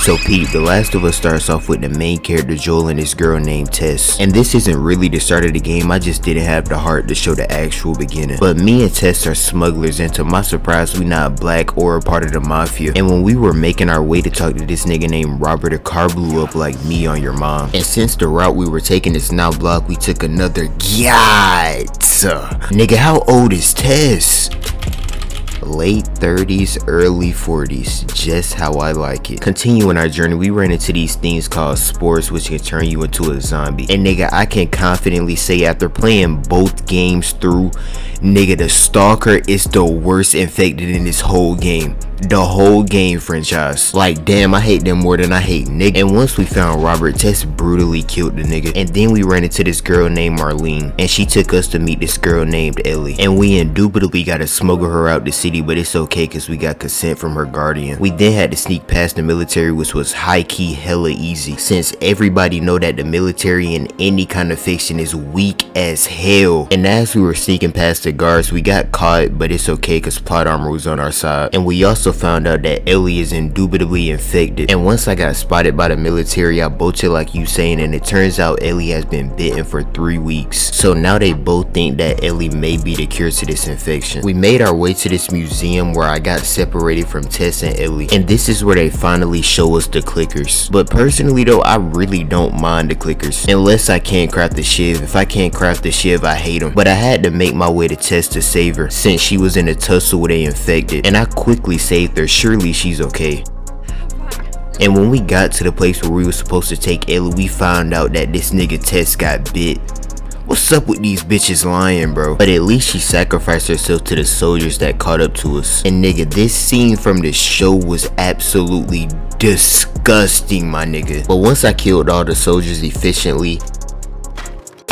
So Pete, The Last of Us starts off with the main character Joel and this girl named Tess. And this isn't really the start of the game, I just didn't have the heart to show the actual beginning. But me and Tess are smugglers, and to my surprise we not black or a part of the mafia. And when we were making our way to talk to this nigga named Robert, a car blew up like me on your mom. And since the route we were taking is now blocked, we took another nigga, how old is Tess? Late 30s, early 40s, just how I like it. Continuing our journey, we ran into these things called spores, which can turn you into a zombie. And nigga, I can confidently say after playing both games through, nigga, the Stalker is the worst infected in this whole game. The whole game franchise. Like, damn, I hate them more than I hate nigga. And once we found Robert, Tess brutally killed the nigga. And then we ran into this girl named Marlene, and she took us to meet this girl named Ellie. And we indubitably gotta smuggle her out the city, but it's okay cause we got consent from her guardian. We then had to sneak past the military, which was high-key hella easy, since everybody know that the military in any kind of fiction is weak as hell. And as we were sneaking past the guards, we got caught, but it's okay cause plot armor was on our side. And we also found out that Ellie is indubitably infected. And once I got spotted by the military, I bolted like Usain, and it turns out Ellie has been bitten for 3 weeks. So now they both think that Ellie may be the cure to this infection. We made our way to this museum where I got separated from Tess and Ellie, and this is where they finally show us the clickers. But personally though, I really don't mind the clickers, unless I can't craft the shiv. If I can't craft the shiv, I hate them. But I had to make my way to Tess to save her, since she was in a tussle with a infected, and I quickly saved her. Surely she's okay. And when we got to the place where we were supposed to take Ellie, we found out that this nigga Tess got bit. What's up with these bitches lying, bro? But at least she sacrificed herself to the soldiers that caught up to us. And nigga, this scene from the show was absolutely disgusting, my nigga. But once I killed all the soldiers efficiently,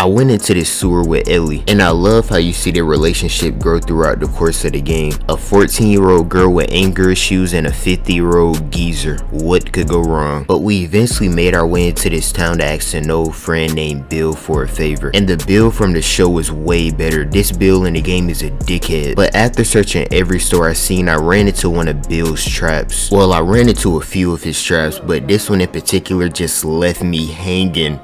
I went into this sewer with Ellie, and I love how you see their relationship grow throughout the course of the game. A 14-year-old girl with anger issues and a 50-year-old geezer. What could go wrong? But we eventually made our way into this town to ask an old friend named Bill for a favor. And the Bill from the show was way better. This Bill in the game is a dickhead. But after searching every store I seen, I ran into one of Bill's traps. Well, I ran into a few of his traps, but this one in particular just left me hanging.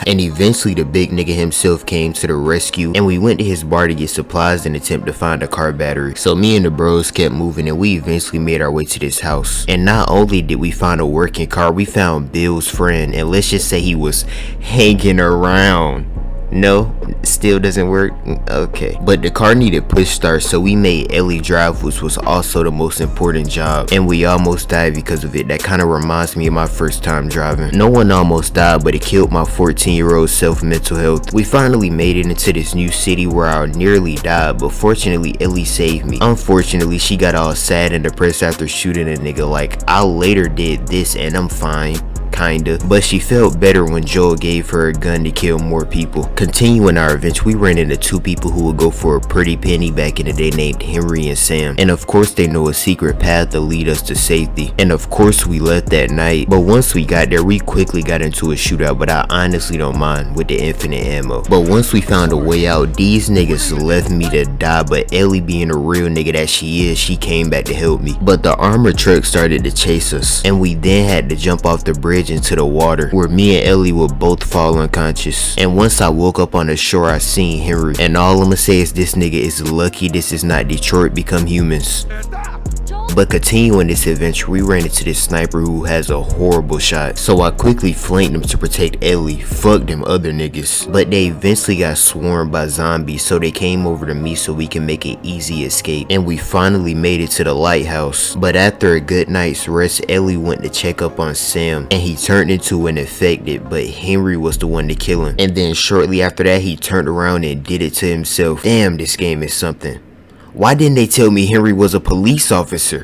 And eventually the big nigga himself came to the rescue, and we went to his bar to get supplies and attempt to find a car battery. So me and the bros kept moving, and we eventually made our way to this house. And not only did we find a working car, we found Bill's friend, and let's just say he was hanging around. No, still doesn't work? Okay. But the car needed push start, so we made Ellie drive, which was also the most important job. And we almost died because of it. That kind of reminds me of my first time driving. No one almost died, but it killed my 14-year-old self mental health. We finally made it into this new city where I nearly died, but fortunately Ellie saved me. Unfortunately, she got all sad and depressed after shooting a nigga. Like, I later did this and I'm fine. Kinda, but she felt better when Joel gave her a gun to kill more people. Continuing our adventure, we ran into two people who would go for a pretty penny back in the day named Henry and Sam, and of course they know a secret path to lead us to safety, and of course we left that night. But once we got there, we quickly got into a shootout, but I honestly don't mind with the infinite ammo. But once we found a way out, these niggas left me to die, but Ellie being a real nigga that she is, she came back to help me. But the armored truck started to chase us, and we then had to jump off the bridge into the water, where me and Ellie would both fall unconscious. And once I woke up on the shore, I seen Henry, and all I'ma say is this nigga is lucky this is not Detroit Become Humans. But continuing this adventure, we ran into this sniper who has a horrible shot, so I quickly flanked him to protect Ellie. Fuck them other niggas. But they eventually got swarmed by zombies, so they came over to me so we can make an easy escape, and we finally made it to the lighthouse. But after a good night's rest, Ellie went to check up on Sam, and he turned into an infected, but Henry was the one to kill him. And then shortly after that, he turned around and did it to himself. Damn, this game is something. Why didn't they tell me Henry was a police officer?